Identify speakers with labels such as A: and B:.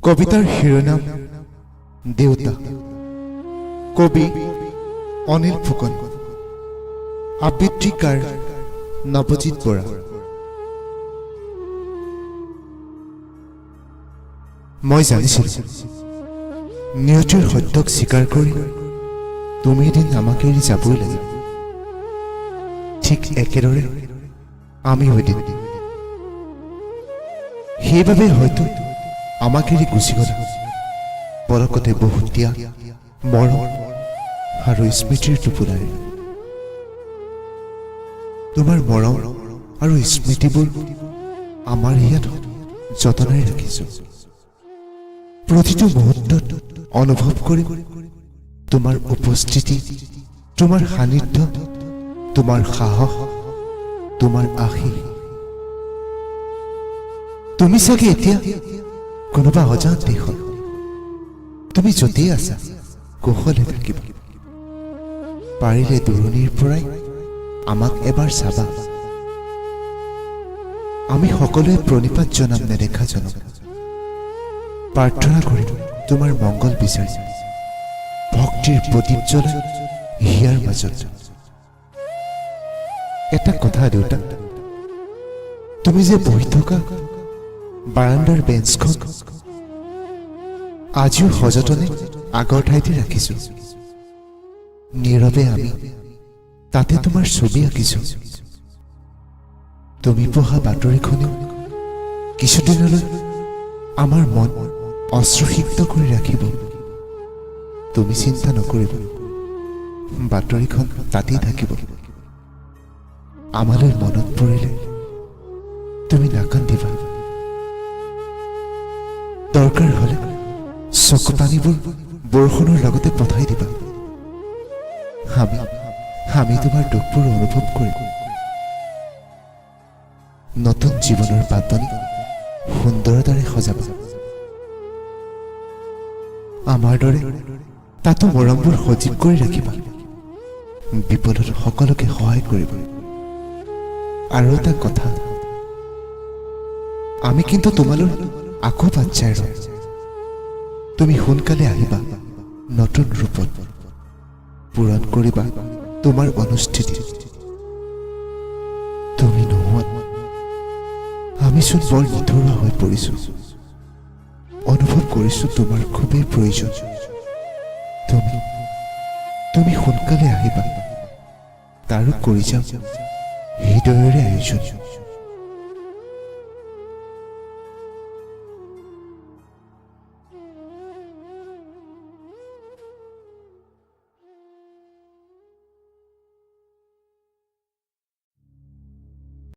A: কবিতাৰ শিৰোনাম দেউতা। কবি অনিল ফুকন, আবৃত্তিকাৰ নৱজিৎ বৰা। মই জানিছিলোঁ নিয়তিৰ সত্যক স্বীকাৰ কৰি তুমি এদিন আমাক এৰি যাবই লাগিব। ঠিক একেদৰে আমি এদিন, সেইবাবে হয়তো আমাক এৰি গুচি গ'লা পলকতে বহুতীয়া মৰম আৰু স্মৃতিৰ টোপোলাৰে। তোমাৰ মৰম আৰু স্মৃতিবোৰ আমাৰ ইয়াত যতনাই ৰাখিছোঁ। প্ৰতিটো মুহূৰ্তত অনুভৱ কৰি তোমাৰ উপস্থিতি, তোমাৰ সান্নিধ্য, তোমাৰ সাহস, তোমাৰ আশীষ। তুমি চাগে এতিয়া কোনোবা অজান দেশত, তুমি যতেই আছা কুশলে থাকিবা। পাৰিলে দূৰণিৰ পৰাই আমাক এবাৰ চাবা। আমি সকলোৱে প্ৰণিপাত জনাম নেদেখা জনক, প্ৰাৰ্থনা কৰিম তোমাৰ মংগল বিচাৰি, ভক্তিৰ প্ৰদীপ জ্বলাই হিয়াৰ মাজত। এটা কথা দেউতা, তুমি যে বহি থকা বাৰাণ্ডাৰ বেঞ্চখন আজিও সযতনে আগৰ ঠাইতে ৰাখিছো। নীৰৱে আমি তাতে তোমাৰ ছবি আঁকিছো। তুমি পঢ়া বাতৰিখনেও কিছুদিনলৈ আমাৰ মন অশ্ৰুসিক্ত কৰি ৰাখিব। তুমি চিন্তা নকৰিবা, বাতৰিখন তাতেই থাকিব। আমালৈ মনত পৰিলে তুমি নাকান্দিবা। দৰকাৰ হলে চকু পানীবোৰ বৰষুণৰ লগতে পঠাই দিবা। আমি তোমাৰ দুখবোৰ অনুভৱ কৰিম। নতুন জীৱনৰ পাতনি সুন্দৰতাৰে সজাবা। আমাৰ দৰে তাতো মৰমবোৰ সজীৱ কৰি ৰাখিবা। বিপদত সকলোকে সহায় কৰিব। আৰু এটা কথা, আমি কিন্তু তোমালৈ আকৌ বাট চাই ৰম। তুমি সোনকালে আহিবা নতুন ৰূপত, পূৰণ কৰিবা তোমাৰ অনুস্থিতি। তুমি নোহোৱাত আমিচোন বৰ নিথৰুৱা হৈ পৰিছো। অনুভৱ কৰিছো তোমাৰ খুবেই প্ৰয়োজন। তুমি সোনকালে আহিবা, তাৰো কৰি যাম হৃদয়ৰে আয়োজন।